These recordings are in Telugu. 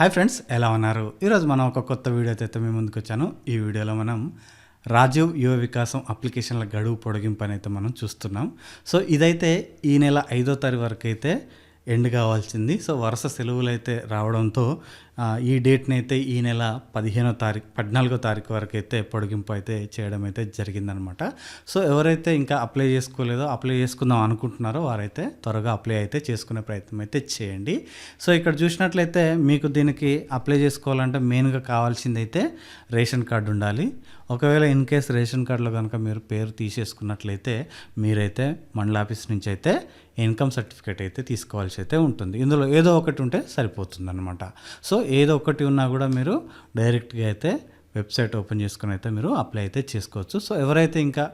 హాయ్ ఫ్రెండ్స్, ఎలా ఉన్నారు? ఈరోజు మనం ఒక కొత్త వీడియోతో అయితే మీ ముందుకు వచ్చాను. ఈ వీడియోలో మనం రాజీవ్ యువ వికాసం అప్లికేషన్ల గడువు పొడిగింపు అని అయితే మనం చూస్తున్నాం. సో ఇదైతే ఈ నెల 5వ తారీఖు వరకు అయితే ఎండ్ కావాల్సింది. సో వరుస సెలవులు అయితే రావడంతో ఈ డేట్ని అయితే ఈ నెల 14వ తారీఖు వరకు అయితే పొడిగింపు అయితే చేయడం అయితే జరిగిందనమాట. సో ఎవరైతే ఇంకా అప్లై చేసుకోలేదో, అప్లై చేసుకుందాం అనుకుంటున్నారో వారైతే త్వరగా అప్లై అయితే చేసుకునే ప్రయత్నం అయితే చేయండి. సో ఇక్కడ చూసినట్లయితే మీకు దీనికి అప్లై చేసుకోవాలంటే మెయిన్గా కావాల్సింది అయితే రేషన్ కార్డు ఉండాలి. ఒకవేళ ఇన్ కేస్ రేషన్ కార్డులో కనుక మీరు పేరు తీసేసుకున్నట్లయితే మీరైతే మండల ఆఫీస్ నుంచి అయితే ఇన్కమ్ సర్టిఫికేట్ అయితే తీసుకోవాల్సి అయితే ఉంటుంది. ఇందులో ఏదో ఒకటి ఉంటే సరిపోతుంది అనమాట. సో ఏదో ఒకటి ఉన్నా కూడా మీరు డైరెక్ట్గా అయితే వెబ్సైట్ ఓపెన్ చేసుకుని అయితే మీరు అప్లై అయితే చేసుకోవచ్చు. సో ఎవరైతే ఇంకా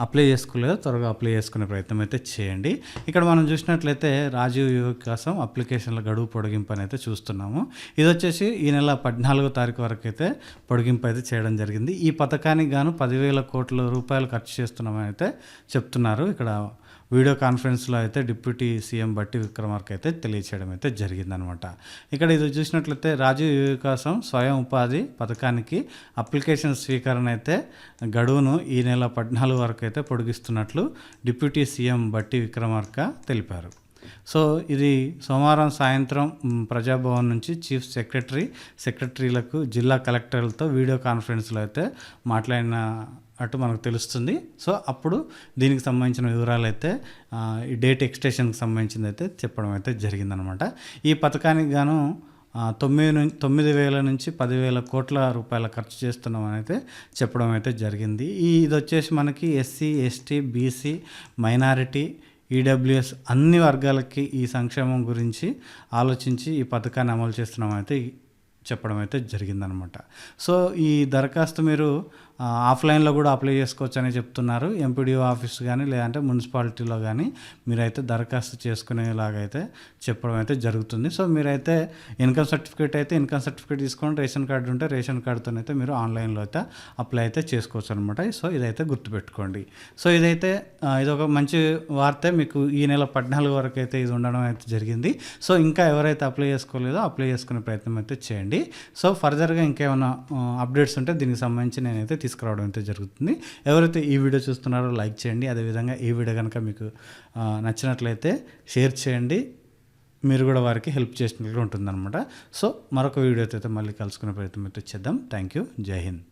అప్లై చేసుకోలేదో త్వరగా అప్లై చేసుకునే ప్రయత్నం అయితే చేయండి. ఇక్కడ మనం చూసినట్లయితే రాజీవ్ యువ వికాసం అప్లికేషన్ల గడువు పొడిగింపు అని అయితే చూస్తున్నాము. ఇది వచ్చేసి ఈ నెల 14వ తారీఖు వరకు అయితే పొడిగింపు అయితే చేయడం జరిగింది. ఈ పథకానికి గాను 10,000 కోట్ల రూపాయలు ఖర్చు చేస్తున్నామని అయితే చెప్తున్నారు. ఇక్కడ వీడియో కాన్ఫరెన్స్లో అయితే డిప్యూటీ సీఎం బట్టి విక్రమార్క అయితే తెలియచేయడం అయితే జరిగిందనమాట. ఇక్కడ ఇది చూసినట్లయితే రాజీవ్ యువ వికాసం స్వయం ఉపాధి పథకానికి అప్లికేషన్ స్వీకరణ అయితే గడువును ఈ నెల 14 వరకు అయితే పొడిగిస్తున్నట్లు డిప్యూటీ సీఎం బట్టి విక్రమార్క తెలిపారు. సో ఇది సోమవారం సాయంత్రం ప్రజాభవన్ నుంచి చీఫ్ సెక్రటరీలకు జిల్లా కలెక్టర్లతో వీడియో కాన్ఫరెన్స్లో అయితే మాట్లాడిన అటు మనకు తెలుస్తుంది. సో అప్పుడు దీనికి సంబంధించిన వివరాలు అయితే ఈ డేట్ ఎక్స్టెన్షన్కి సంబంధించింది అయితే చెప్పడం అయితే జరిగిందనమాట. ఈ పథకానికి గాను 9,000 నుంచి 10,000 కోట్ల రూపాయల ఖర్చు చేస్తున్నామని అయితే చెప్పడం అయితే జరిగింది. ఇది వచ్చేసి మనకి SC, ST, BC, minority, EWS అన్ని వర్గాలకి ఈ సంక్షేమం గురించి ఆలోచించి ఈ పథకాన్ని అమలు చేస్తున్నామైతే చెప్పడం అయితే జరిగిందనమాట. సో ఈ దరఖాస్తు మీరు ఆఫ్లైన్లో కూడా అప్లై చేసుకోవచ్చు అని చెప్తున్నారు. ఎంపీడీఓ ఆఫీస్ కానీ లేదంటే మున్సిపాలిటీలో కానీ మీరైతే దరఖాస్తు చేసుకునేలాగైతే చెప్పడం అయితే జరుగుతుంది. సో మీరైతే ఇన్కమ్ సర్టిఫికేట్ తీసుకోండి. రేషన్ కార్డు ఉంటే రేషన్ కార్డుతోనైతే మీరు ఆన్లైన్లో అయితే అప్లై అయితే చేసుకోవచ్చు అనమాట. సో ఇదైతే గుర్తుపెట్టుకోండి. సో ఇదొక మంచి వార్త. మీకు ఈ నెల 14 వరకు అయితే ఇది ఉండడం అయితే జరిగింది. సో ఇంకా ఎవరైతే అప్లై చేసుకోలేదో అప్లై చేసుకునే ప్రయత్నం అయితే చేయండి. సో ఫర్దర్గా ఇంకేమైనా అప్డేట్స్ ఉంటే దీనికి సంబంధించి నేనైతే తీసుకురావడం అయితే జరుగుతుంది. ఎవరైతే ఈ వీడియో చూస్తున్నారో లైక్ చేయండి. అదేవిధంగా ఈ వీడియో కనుక మీకు నచ్చినట్లయితే షేర్ చేయండి. మీరు కూడా వారికి హెల్ప్ చేసినట్లుగా ఉంటుందన్నమాట. సో మరొక వీడియోతో అయితే మళ్ళీ కలుసుకునే ప్రయత్నం అయితే చేద్దాం. Thank you. జై హింద్.